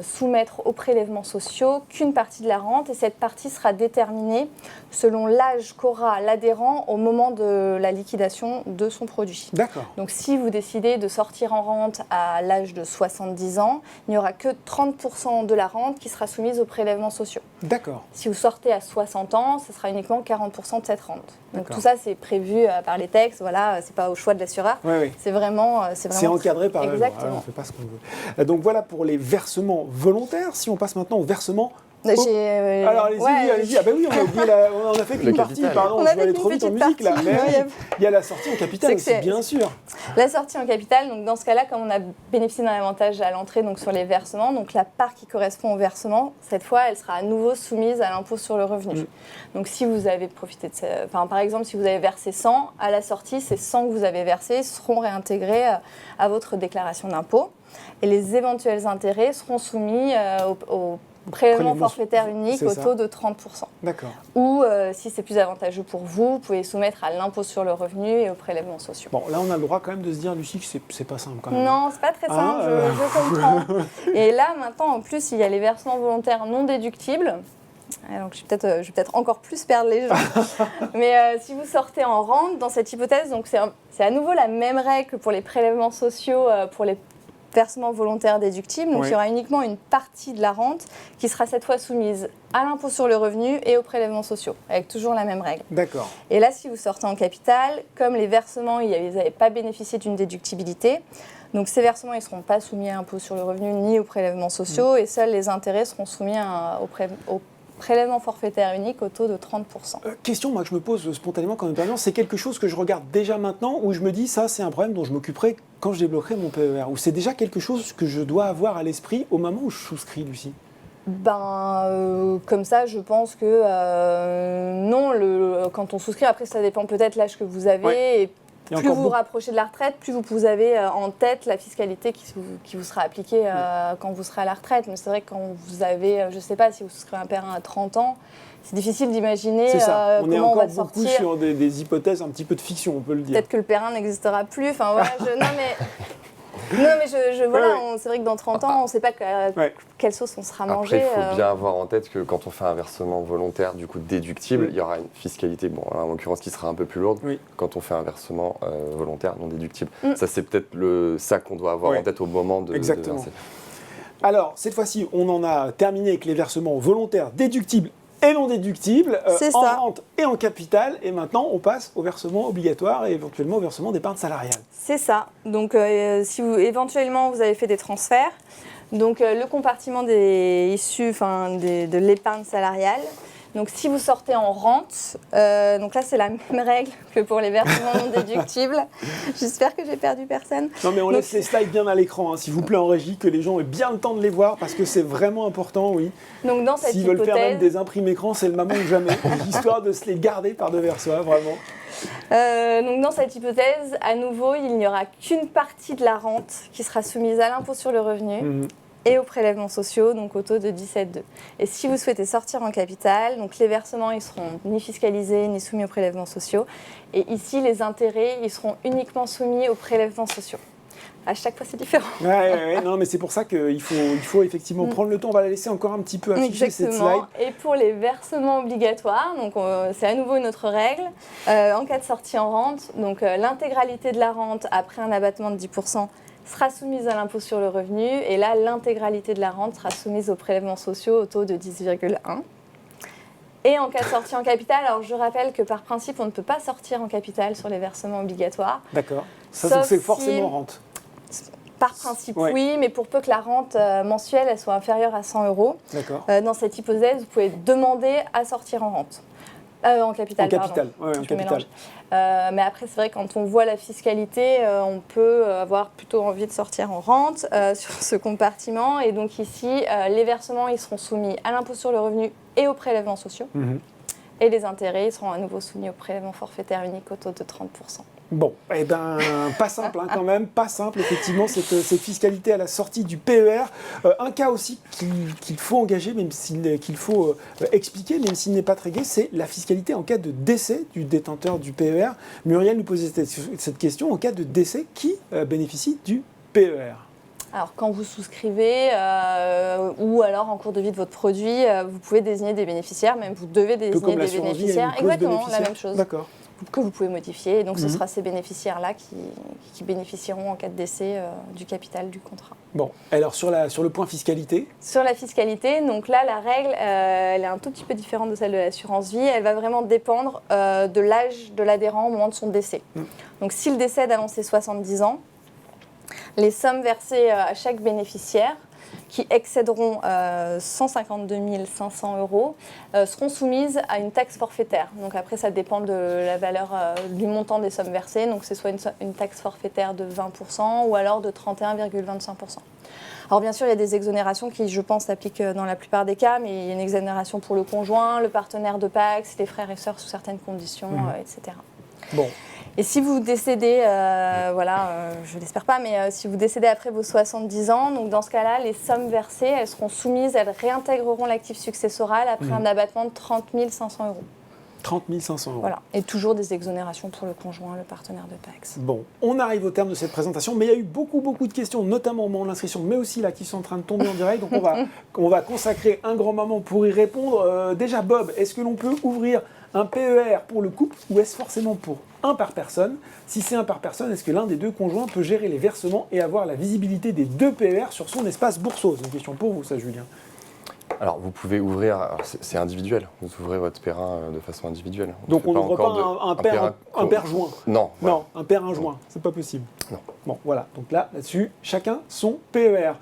soumettre aux prélèvements sociaux qu'une partie de la rente et cette partie sera déterminée selon l'âge qu'aura l'adhérent au moment de la liquidation de son produit. D'accord. Donc si vous décidez de sortir en rente à l'âge de 70 ans, il n'y aura que 30% de la rente qui sera soumise aux prélèvements sociaux. D'accord. Si vous sortez à 60 ans, ce sera uniquement 40% de cette rente. Donc tout ça c'est prévu par les textes, voilà, c'est pas au choix de l'assureur. C'est vraiment c'est encadré par exactement. On ne fait pas ce qu'on veut. Donc voilà pour les versements volontaires. Si on passe maintenant aux versements. Alors allez-y. Ah ben oui, on a fait qu'une partie. Pardon, je vais aller trop vite en musique là. Mais il y a la sortie en capital aussi, bien sûr. La sortie en capital, donc dans ce cas-là, comme on a bénéficié d'un avantage à l'entrée, donc sur les versements, donc la part qui correspond au versement, cette fois, elle sera à nouveau soumise à l'impôt sur le revenu. Donc si vous avez profité de par exemple, si vous avez versé 100, à la sortie, ces 100 que vous avez versés seront réintégrés à votre déclaration d'impôt. Et les éventuels intérêts seront soumis au prélèvement forfaitaire unique au taux de 30%. D'accord. Ou si c'est plus avantageux pour vous, vous pouvez soumettre à l'impôt sur le revenu et aux prélèvements sociaux. Bon, là on a le droit quand même de se dire, Lucie, que c'est pas simple quand même. Non, c'est pas très simple, je comprends. Et là maintenant, en plus, il y a les versements volontaires non déductibles. Donc je vais peut-être encore plus perdre les gens. Mais si vous sortez en rente, dans cette hypothèse, donc c'est à nouveau la même règle que pour les prélèvements sociaux, pour les versements volontaires déductibles. Donc il y aura uniquement une partie de la rente qui sera cette fois soumise à l'impôt sur le revenu et aux prélèvements sociaux, avec toujours la même règle. D'accord. Et là, si vous sortez en capital, comme les versements, ils n'avaient pas bénéficié d'une déductibilité, donc ces versements, ils ne seront pas soumis à l'impôt sur le revenu ni aux prélèvements sociaux, et seuls les intérêts seront soumis au prélèvement forfaitaire unique au taux de 30%. Question moi, que je me pose spontanément quand même, c'est quelque chose que je regarde déjà maintenant ou je me dis ça c'est un problème dont je m'occuperai quand je débloquerai mon PER, ou c'est déjà quelque chose que je dois avoir à l'esprit au moment où je souscris, Lucie? Comme ça, je pense que non, quand on souscrit, après ça dépend peut-être l'âge que vous avez, et plus vous vous rapprochez de la retraite, plus vous avez en tête la fiscalité qui vous sera appliquée quand vous serez à la retraite. Mais c'est vrai que quand vous avez, je ne sais pas, si vous souscrivez un PER à 30 ans, c'est difficile d'imaginer on est comment on va encore sortir. beaucoup sur des hypothèses un petit peu de fiction, on peut le dire. Peut-être que le PER n'existera plus. Enfin voilà, c'est vrai que dans 30 ans, on ne sait pas quelle sauce on sera mangé. Après, il faut bien avoir en tête que quand on fait un versement volontaire, du coup déductible, il y aura une fiscalité, en l'occurrence, qui sera un peu plus lourde quand on fait un versement volontaire non déductible. Ça, c'est peut-être ça qu'on doit avoir en tête au moment de verser. Alors, cette fois-ci, on en a terminé avec les versements volontaires déductibles et non déductibles, en rente et en capital. Et maintenant, on passe au versement obligatoire et éventuellement au versement d'épargne salariale. C'est ça. Donc, si éventuellement vous avez fait des transferts, donc le compartiment issu de l'épargne salariale. Donc, si vous sortez en rente, donc là, c'est la même règle que pour les versements non déductibles. J'espère que j'ai perdu personne. Non, mais on laisse les slides bien à l'écran, s'il vous plaît, en régie, que les gens aient bien le temps de les voir, parce que c'est vraiment important, oui. Donc, dans cette S'ils veulent faire même des imprimes écran, c'est le moment ou jamais, histoire de se les garder par devers soi, vraiment. Donc, dans cette hypothèse, à nouveau, il n'y aura qu'une partie de la rente qui sera soumise à l'impôt sur le revenu. Et aux prélèvements sociaux, donc au taux de 17,2. Et si vous souhaitez sortir en capital, donc les versements, ils seront ni fiscalisés, ni soumis aux prélèvements sociaux. Et ici, les intérêts, ils seront uniquement soumis aux prélèvements sociaux. À chaque fois, c'est différent. Non, mais c'est pour ça qu'il faut effectivement prendre le temps. On va la laisser encore un petit peu afficher cette slide. Et pour les versements obligatoires, donc c'est à nouveau une autre règle. En cas de sortie en rente, donc l'intégralité de la rente après un abattement de 10%, sera soumise à l'impôt sur le revenu, et là, l'intégralité de la rente sera soumise aux prélèvements sociaux au taux de 10,1. Et en cas de sortie en capital, alors je rappelle que par principe, on ne peut pas sortir en capital sur les versements obligatoires. D'accord. Ça, c'est forcément rente. Par principe, oui, mais pour peu que la rente mensuelle elle soit inférieure à 100 €, dans cette hypothèse, vous pouvez demander à sortir en rente. En capital, en capital. Mais après, c'est vrai, quand on voit la fiscalité, on peut avoir plutôt envie de sortir en rente sur ce compartiment. Et donc ici, les versements, ils seront soumis à l'impôt sur le revenu et aux prélèvements sociaux. Et les intérêts, ils seront à nouveau soumis au prélèvement forfaitaire unique au taux de 30%. Bon, eh ben, pas simple quand même, pas simple effectivement cette fiscalité à la sortie du PER. Un cas aussi qu'il faut engager, même qu'il faut expliquer, même s'il n'est pas très gai, c'est la fiscalité en cas de décès du détenteur du PER. Muriel nous posait cette question, en cas de décès, qui bénéficie du PER ? Alors, quand vous souscrivez ou alors en cours de vie de votre produit, vous pouvez désigner des bénéficiaires, même vous devez désigner des bénéficiaires. Exactement, la même chose. D'accord. Que vous pouvez modifier. Et donc, ce sera ces bénéficiaires-là qui bénéficieront en cas de décès du capital du contrat. Bon, alors sur le point fiscalité. Sur la fiscalité, donc là, la règle, elle est un tout petit peu différente de celle de l'assurance vie. Elle va vraiment dépendre de l'âge de l'adhérent au moment de son décès. Donc, s'il décède avant ses 70 ans, les sommes versées à chaque bénéficiaire, qui excéderont 152 500 euros, seront soumises à une taxe forfaitaire. Donc après, ça dépend de la valeur du montant des sommes versées. Donc c'est soit une taxe forfaitaire de 20% ou alors de 31,25%. Alors bien sûr, il y a des exonérations qui, je pense, s'appliquent dans la plupart des cas, mais il y a une exonération pour le conjoint, le partenaire de PACS, les frères et sœurs sous certaines conditions, etc. Bon. Et si vous décédez, je l'espère pas, mais si vous décédez après vos 70 ans, donc dans ce cas-là, les sommes versées, elles seront soumises, elles réintégreront l'actif successoral après un abattement de 30 500 euros. 30 500 euros. Voilà, et toujours des exonérations pour le conjoint, le partenaire de PACS. Bon, on arrive au terme de cette présentation, mais il y a eu beaucoup de questions, notamment au moment de l'inscription, mais aussi là qui sont en train de tomber en direct, donc on va consacrer un grand moment pour y répondre. Déjà Bob, est-ce que l'on peut ouvrir un PER pour le couple ou est-ce forcément pour un par personne? Si c'est un par personne, est-ce que l'un des deux conjoints peut gérer les versements et avoir la visibilité des deux PER sur son espace bourseau? C'est une question pour vous ça, Julien. Alors, vous pouvez ouvrir, c'est individuel, vous ouvrez votre PER de façon individuelle. Donc on n'ouvre pas un PER joint? Non. Non, un PER joint, c'est pas possible. Non. Bon, voilà, donc là-dessus, chacun son PER.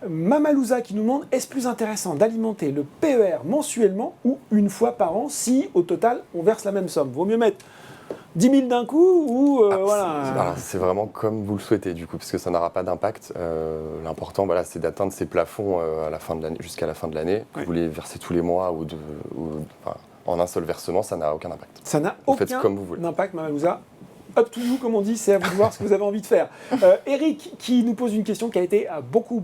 Mamalouza qui nous demande, est-ce plus intéressant d'alimenter le PER mensuellement ou une fois par an si, au total, on verse la même somme? Vaut mieux mettre 10 000 d'un coup ou voilà. C'est vraiment comme vous le souhaitez du coup, parce que ça n'aura pas d'impact. L'important, c'est d'atteindre ces plafonds à la fin de l'année, jusqu'à la fin de l'année. Que vous les versez tous les mois ou en un seul versement, ça n'a aucun impact. Ça n'a aucun impact, Mamalouza. Up to you, comme on dit, c'est à vous de voir ce que vous avez envie de faire. Eric qui nous pose une question qui a été beaucoup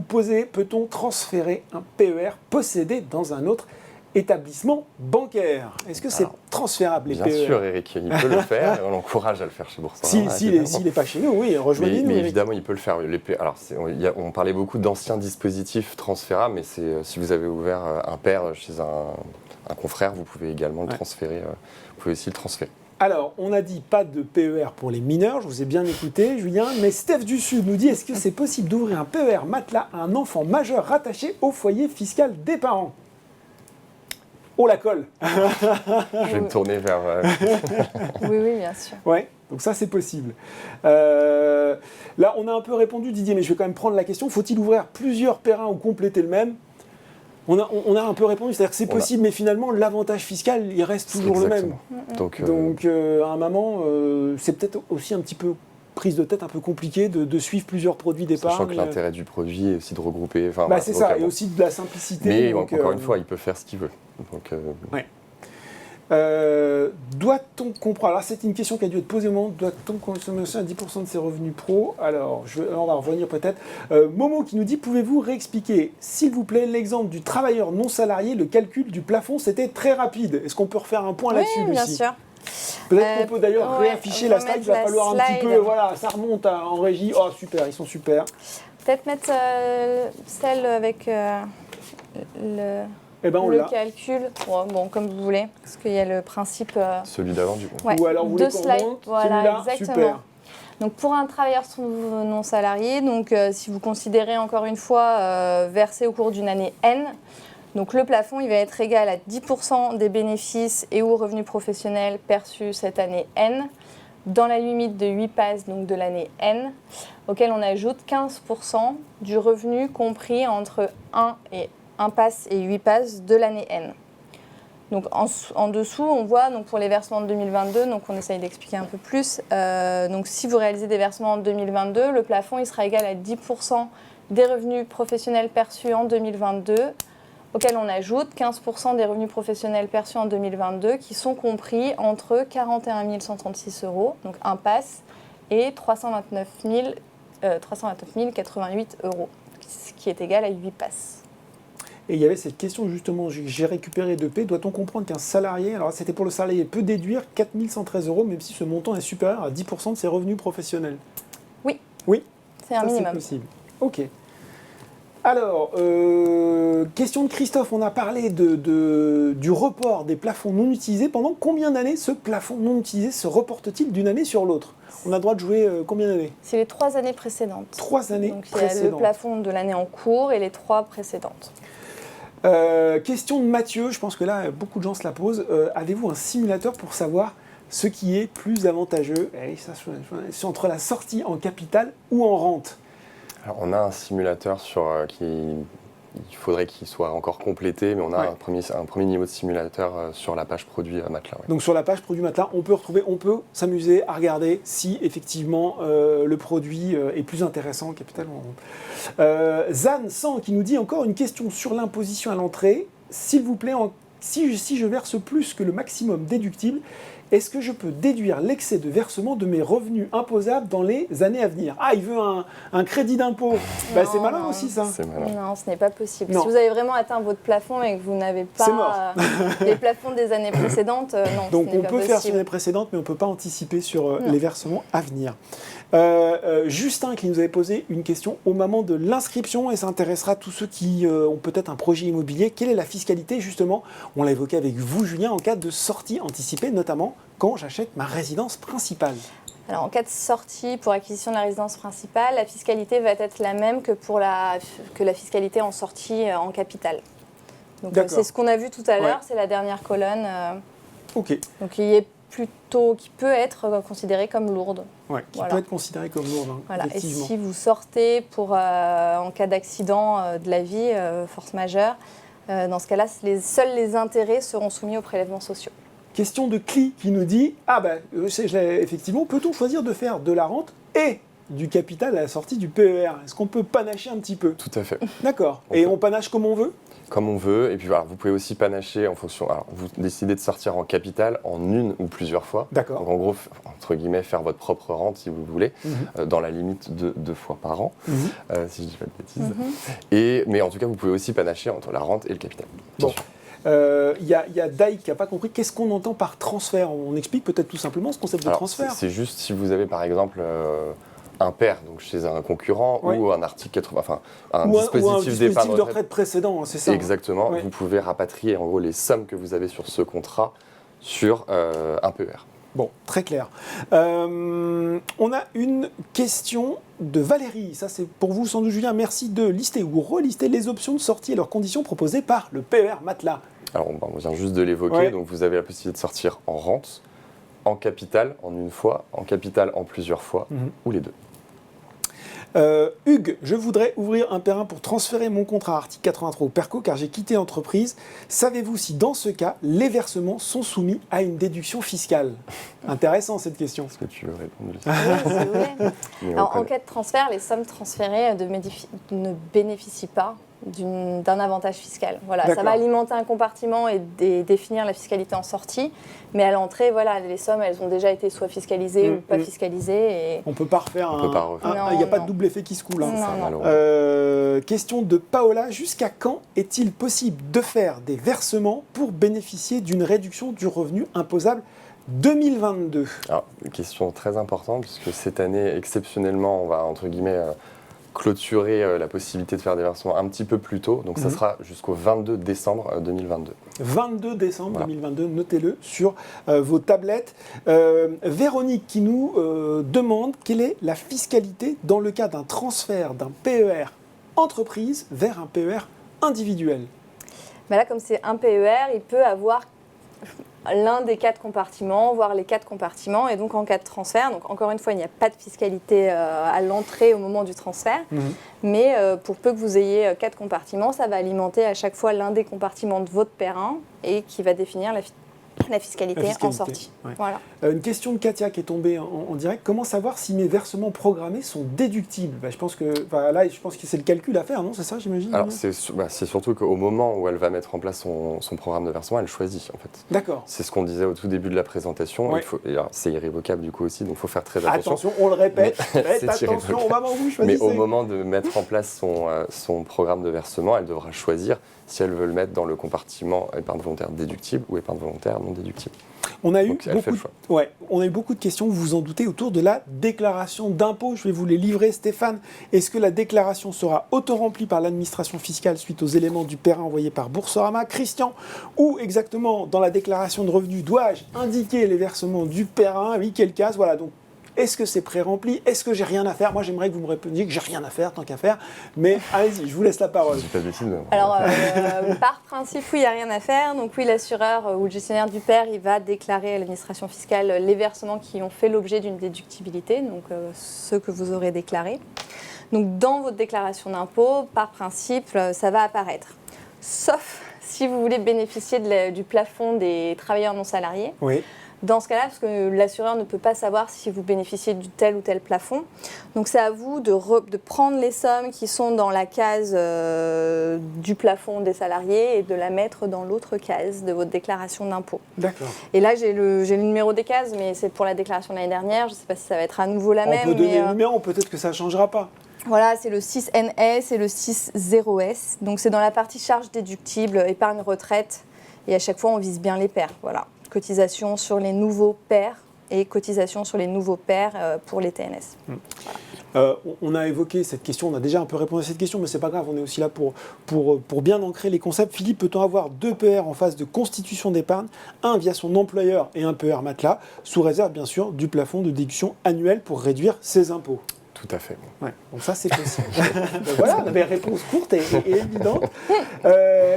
posée. Peut-on transférer un PER possédé dans un autre établissement bancaire? Est-ce que c'est transférable, les PER? Bien sûr, Eric, il peut le faire et on l'encourage à le faire chez Boursorama. S'il n'est pas chez nous, oui, rejoignez-nous. Mais évidemment, il peut le faire. On parlait beaucoup d'anciens dispositifs transférables, mais si vous avez ouvert un PER chez un confrère, vous pouvez également le transférer. Vous pouvez aussi le transférer. Alors, on a dit pas de PER pour les mineurs, je vous ai bien écouté, Julien, mais Steph du Sud nous dit, est-ce que c'est possible d'ouvrir un PER matelas à un enfant majeur rattaché au foyer fiscal des parents? Oh, la colle. Je vais me tourner vers... Oui, bien sûr. Ouais, donc ça, c'est possible. Là, on a un peu répondu, Didier, mais je vais quand même prendre la question. Faut-il ouvrir plusieurs PER ou compléter le même? On a un peu répondu, c'est-à-dire que c'est possible, mais finalement, l'avantage fiscal, il reste toujours le même. Donc à un moment, c'est peut-être aussi un petit peu prise de tête un peu compliquée de suivre plusieurs produits d'épargne. Sachant que l'intérêt du produit est aussi de regrouper. C'est ça, et aussi de la simplicité. Mais encore une fois, il peut faire ce qu'il veut. Donc, doit-on comprendre, alors c'est une question qui a dû être posée au moment, doit-on consommer à 10% de ses revenus pro? Alors, on va revenir peut-être. Momo qui nous dit, pouvez-vous réexpliquer, s'il vous plaît, l'exemple du travailleur non salarié, le calcul du plafond, c'était très rapide. Est-ce qu'on peut refaire un point là-dessus, Lucie? Oui, bien sûr. Peut-être qu'on peut d'ailleurs réafficher la slide, il va falloir un petit peu, voilà, ça remonte en régie. Oh super, ils sont super. Peut-être mettre celle avec le calcul, comme vous voulez, parce qu'il y a le principe... Celui d'avant du coup. Ou alors vous voulez qu'on remonte celui-là, exactement. Super. Donc pour un travailleur non salarié, donc si vous considérez encore une fois versé au cours d'une année N, donc le plafond il va être égal à 10% des bénéfices et ou revenus professionnels perçus cette année N, dans la limite de 8 passes donc de l'année N, auquel on ajoute 15% du revenu compris entre 1 pass et 8 passes de l'année N. Donc en dessous, on voit donc pour les versements de 2022, donc on essaye d'expliquer un peu plus. Donc si vous réalisez des versements en 2022, le plafond il sera égal à 10% des revenus professionnels perçus en 2022 auquel on ajoute 15% des revenus professionnels perçus en 2022 qui sont compris entre 41 136 €, donc un pass, et 329 088 €, ce qui est égal à 8 passes. Et il y avait cette question justement, j'ai récupéré de P, doit-on comprendre qu'un salarié, alors c'était pour le salarié, peut déduire 4 113 €, même si ce montant est supérieur à 10% de ses revenus professionnels? Oui. Oui. C'est un minimum. C'est possible. Ok. Alors, question de Christophe, on a parlé du report des plafonds non utilisés. Pendant combien d'années ce plafond non utilisé se reporte-t-il d'une année sur l'autre? On a le droit de jouer combien d'années? C'est les 3 années précédentes. 3 années Donc, précédentes. il y a le plafond de l'année en cours et les 3 précédentes. Question de Mathieu, je pense que là, beaucoup de gens se la posent. Avez-vous un simulateur pour savoir ce qui est plus avantageux c'est entre la sortie en capital ou en rente? Alors, on a un simulateur il faudrait qu'il soit encore complété, mais on a un premier niveau de simulateur sur la page produit Matelas. Ouais. Donc sur la page produit Matelas, on peut s'amuser à regarder si effectivement le produit est plus intéressant en capital ou en rente. Zan 100 qui nous dit encore une question sur l'imposition à l'entrée. S'il vous plaît, si je verse plus que le maximum déductible, est-ce que je peux déduire l'excès de versement de mes revenus imposables dans les années à venir? Ah, il veut un crédit d'impôt. C'est malin aussi, ça. C'est malin. Non, ce n'est pas possible. Non. Si vous avez vraiment atteint votre plafond et que vous n'avez pas les plafonds des années précédentes, non, Donc ce n'est on pas peut possible. faire sur l'année précédente, mais on ne peut pas anticiper sur les versements à venir. Justin qui nous avait posé une question au moment de l'inscription, et ça intéressera tous ceux qui ont peut-être un projet immobilier. Quelle est la fiscalité, justement, on l'a évoqué avec vous, Julien, en cas de sortie anticipée, notamment quand j'achète ma résidence principale? Alors, en cas de sortie pour acquisition de la résidence principale, la fiscalité va être la même que la fiscalité en sortie en capital. Donc c'est ce qu'on a vu tout à l'heure, c'est la dernière colonne. Ok. Donc qui peut être considérée comme lourde. Ouais, qui peut être considérée comme lourde, voilà. Et effectivement. si vous sortez en cas d'accident de la vie, force majeure, dans ce cas-là, seuls les intérêts seront soumis aux prélèvements sociaux. Question de Cli qui nous dit effectivement, peut-on choisir de faire de la rente et du capital à la sortie du PER? Est-ce qu'on peut panacher un petit peu? Tout à fait. D'accord. Et on panache comme on veut? Comme on veut. Et puis voilà, vous pouvez aussi panacher en fonction. Alors, vous décidez de sortir en capital en une ou plusieurs fois. D'accord. Donc en gros, entre guillemets, faire votre propre rente si vous voulez, dans la limite de 2 fois par an, si je ne dis pas de bêtises. Mais en tout cas, vous pouvez aussi panacher entre la rente et le capital. Bon. Il y a Dai qui n'a pas compris. Qu'est-ce qu'on entend par transfert? On explique peut-être tout simplement ce concept de transfert. C'est juste si vous avez par exemple un pair, donc chez un concurrent, ou un article 80, enfin un dispositif d'épargne de retraite précédent, c'est ça? Exactement. Vous pouvez rapatrier en gros les sommes que vous avez sur ce contrat sur un PER. Bon, très clair. On a une question de Valérie. Ça, c'est pour vous, sans doute, Julien. Merci de lister ou relister les options de sortie et leurs conditions proposées par le PER Matelas. Alors, on vient juste de l'évoquer. Donc, vous avez la possibilité de sortir en rente, en capital en une fois, en capital en plusieurs fois, ou les deux. Hugues, je voudrais ouvrir un PER pour transférer mon contrat article 83 au PERCO car j'ai quitté l'entreprise. Savez-vous si dans ce cas, les versements sont soumis à une déduction fiscale? Intéressant cette question. Est-ce que tu veux répondre? Oui, si vous voulez. Alors, en cas de transfert, les sommes transférées ne bénéficient pas d'un avantage fiscal. Voilà, ça va alimenter un compartiment et définir la fiscalité en sortie, mais à l'entrée, voilà, les sommes, elles ont déjà été soit fiscalisées ou pas fiscalisées. Et... On ne peut pas refaire un... Il n'y a pas de double effet qui se coule. Question de Paola, jusqu'à quand est-il possible de faire des versements pour bénéficier d'une réduction du revenu imposable 2022? Alors, une question très importante, puisque cette année, exceptionnellement, on va, entre guillemets, clôturer la possibilité de faire des versements un petit peu plus tôt. Donc, ça sera jusqu'au 22 décembre 2022. 22 décembre 2022, notez-le sur vos tablettes. Véronique qui nous demande quelle est la fiscalité dans le cas d'un transfert d'un PER entreprise vers un PER individuel. Là, comme c'est un PER, il peut avoir l'un des 4 compartiments, voire les 4 compartiments, et donc en cas de transfert, donc encore une fois, il n'y a pas de fiscalité à l'entrée au moment du transfert, mais pour peu que vous ayez 4 compartiments, ça va alimenter à chaque fois l'un des compartiments de votre PER 1 et qui va définir la fiscalité en sortie. Ouais. Voilà. Une question de Katia qui est tombée en direct. Comment savoir si mes versements programmés sont déductibles? Je pense que c'est le calcul à faire, non? C'est ça, j'imagine? Alors, c'est surtout qu'au moment où elle va mettre en place son programme de versement, elle choisit, en fait. D'accord. C'est ce qu'on disait au tout début de la présentation. Ouais. C'est irrévocable, du coup, aussi, donc il faut faire très attention. Attention, on le répète. Faites C'est attention au moment où vous choisissez. Mais au moment de mettre en place son programme de versement, elle devra choisir si elle veut le mettre dans le compartiment épargne volontaire déductible ou épargne volontaire non déductible. On a eu beaucoup de questions, vous vous en doutez, autour de la déclaration d'impôt. Je vais vous les livrer, Stéphane. Est-ce que la déclaration sera auto-remplie par l'administration fiscale suite aux éléments du PERIN envoyés par Boursorama? Christian, où exactement dans la déclaration de revenus dois-je indiquer les versements du PERIN? Oui, quelle case? Voilà, donc est-ce que c'est pré-rempli? Est-ce que j'ai rien à faire? Moi, j'aimerais que vous me répondiez que j'ai rien à faire, tant qu'à faire. Mais allez-y, je vous laisse la parole. Je dis pas de bêtises, mais Alors, par principe, oui, il n'y a rien à faire. Donc oui, l'assureur ou le gestionnaire du PER, il va déclarer à l'administration fiscale les versements qui ont fait l'objet d'une déductibilité, donc ceux que vous aurez déclarés. Donc dans votre déclaration d'impôt, par principe, ça va apparaître. Sauf si vous voulez bénéficier du plafond des travailleurs non salariés. Oui. Dans ce cas-là, parce que l'assureur ne peut pas savoir si vous bénéficiez du tel ou tel plafond. Donc c'est à vous de prendre les sommes qui sont dans la case du plafond des salariés et de la mettre dans l'autre case de votre déclaration d'impôt. D'accord. Et là, j'ai le numéro des cases, mais c'est pour la déclaration de l'année dernière. Je ne sais pas si ça va être à nouveau la même. On peut donner le numéro, peut-être que ça ne changera pas. Voilà, c'est le 6NS et le 60S. Donc c'est dans la partie charges déductibles, épargne retraite. Et à chaque fois, on vise bien les pairs. Voilà. Cotisation sur les nouveaux pairs et cotisation sur les nouveaux pairs pour les TNS. On a évoqué cette question, on a déjà un peu répondu à cette question, mais c'est pas grave, on est aussi là pour bien ancrer les concepts. Philippe, peut-on avoir 2 PR en phase de constitution d'épargne, un via son employeur et un PR matelas, sous réserve bien sûr du plafond de déduction annuel pour réduire ses impôts? Tout à fait. Ouais, donc ça c'est possible. Ben voilà, on avait une réponse courte et évidente.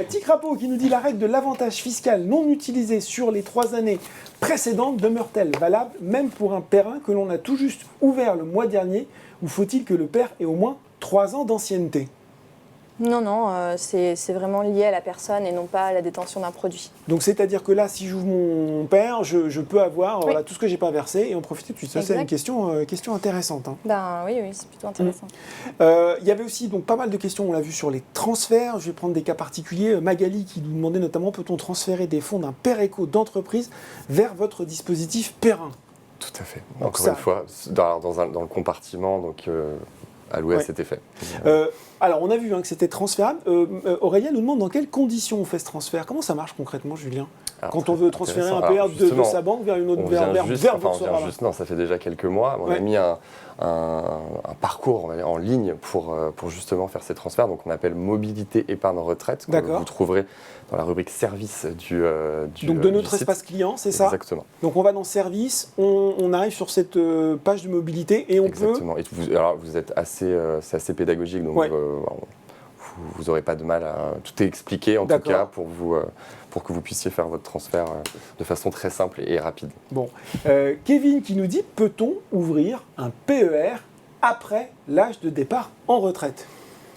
Tic Rapo qui nous dit: la règle de l'avantage fiscal non utilisé sur les 3 années précédentes demeure-t-elle valable même pour un PERIN que l'on a tout juste ouvert le mois dernier, ou faut-il que le PER ait au moins 3 ans d'ancienneté? Non, c'est vraiment lié à la personne et non pas à la détention d'un produit. Donc c'est-à-dire que là, si j'ouvre mon PER, je peux avoir voilà, tout ce que j'ai pas versé et en profiter tout de suite. Ça, c'est une question intéressante. Hein. Oui, c'est plutôt intéressant. Il y avait aussi donc, pas mal de questions, on l'a vu, sur les transferts. Je vais prendre des cas particuliers. Magali qui nous demandait notamment: peut-on transférer des fonds d'un PER éco d'entreprise vers votre dispositif PERIN? Tout à fait. Encore une fois, dans le compartiment, donc alloué à cet effet. Alors, on a vu que c'était transférable. Aurélien nous demande dans quelles conditions on fait ce transfert. Comment ça marche concrètement, Julien? Quand on veut transférer un PR de sa banque vers une autre, vers Boursorama. Non, ça fait déjà quelques mois. On a mis un parcours en ligne pour justement faire ces transferts. Donc, on appelle Mobilité Épargne Retraite, que vous trouverez dans la rubrique Service du donc, de notre espace client, c'est ça? Exactement. Donc, on va dans Service, on arrive sur cette page de mobilité et on peut... Exactement. Et alors, vous êtes c'est assez pédagogique, donc vous n'aurez pas de mal à... Tout est expliqué, en tout cas, pour que vous puissiez faire votre transfert de façon très simple et rapide. Bon. Kevin qui nous dit: peut-on ouvrir un PER après l'âge de départ en retraite?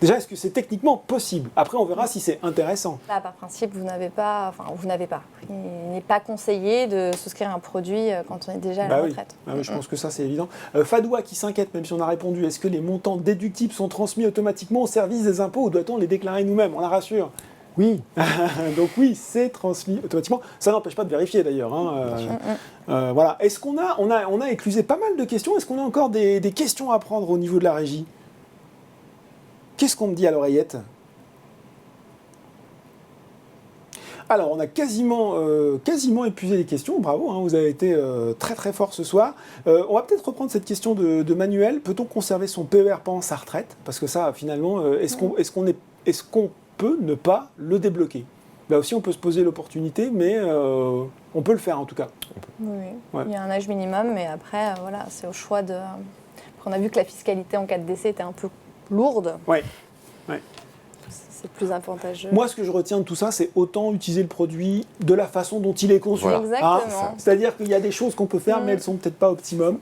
Déjà, est-ce que c'est techniquement possible? Après, on verra si c'est intéressant. Là, par principe, vous n'avez pas. Il n'est pas conseillé de souscrire un produit quand on est déjà à la retraite. Oui, je pense que ça, c'est évident. Fadoua qui s'inquiète, même si on a répondu: est-ce que les montants déductibles sont transmis automatiquement au service des impôts ou doit-on les déclarer nous-mêmes? On la rassure. Oui. Donc oui, c'est transmis automatiquement. Ça n'empêche pas de vérifier d'ailleurs. Voilà. Est-ce qu'on a éclusé pas mal de questions? Est-ce qu'on a encore des questions à prendre au niveau de la régie? Qu'est-ce qu'on me dit à l'oreillette? Alors, on a quasiment épuisé les questions. Bravo, vous avez été très très fort ce soir. On va peut-être reprendre cette question de Manuel. Peut-on conserver son PER pendant sa retraite? Parce que ça, finalement, est-ce qu'on peut ne pas le débloquer? Là aussi, on peut se poser l'opportunité, mais on peut le faire en tout cas. Oui, il y a un âge minimum, mais après, c'est au choix de... Après, on a vu que la fiscalité en cas de décès était un peu lourde. Oui. c'est plus avantageux. Moi, ce que je retiens de tout ça, c'est autant utiliser le produit de la façon dont il est conçu. Voilà. Exactement. C'est-à-dire qu'il y a des choses qu'on peut faire, mais elles sont peut-être pas optimum.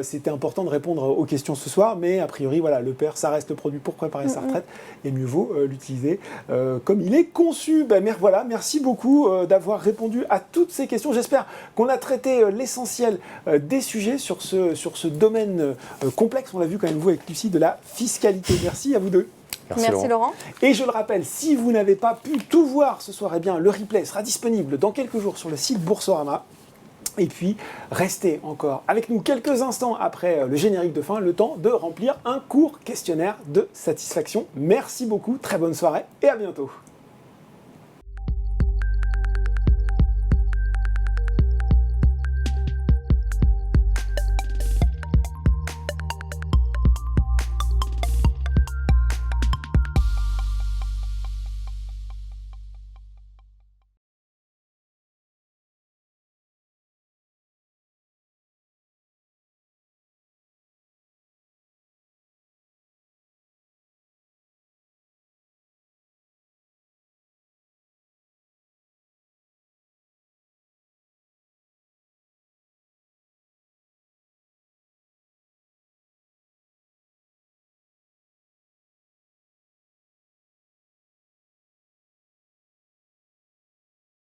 C'était important de répondre aux questions ce soir, mais a priori, voilà, le PER, ça reste le produit pour préparer sa retraite, et mieux vaut l'utiliser comme il est conçu. Voilà, merci beaucoup d'avoir répondu à toutes ces questions. J'espère qu'on a traité l'essentiel des sujets sur ce domaine complexe. On l'a vu quand même, vous, avec Lucie, de la fiscalité. Merci à vous deux. Merci Laurent. Et je le rappelle, si vous n'avez pas pu tout voir ce soir, eh bien, le replay sera disponible dans quelques jours sur le site Boursorama. Et puis, restez encore avec nous quelques instants après le générique de fin, le temps de remplir un court questionnaire de satisfaction. Merci beaucoup, très bonne soirée et à bientôt.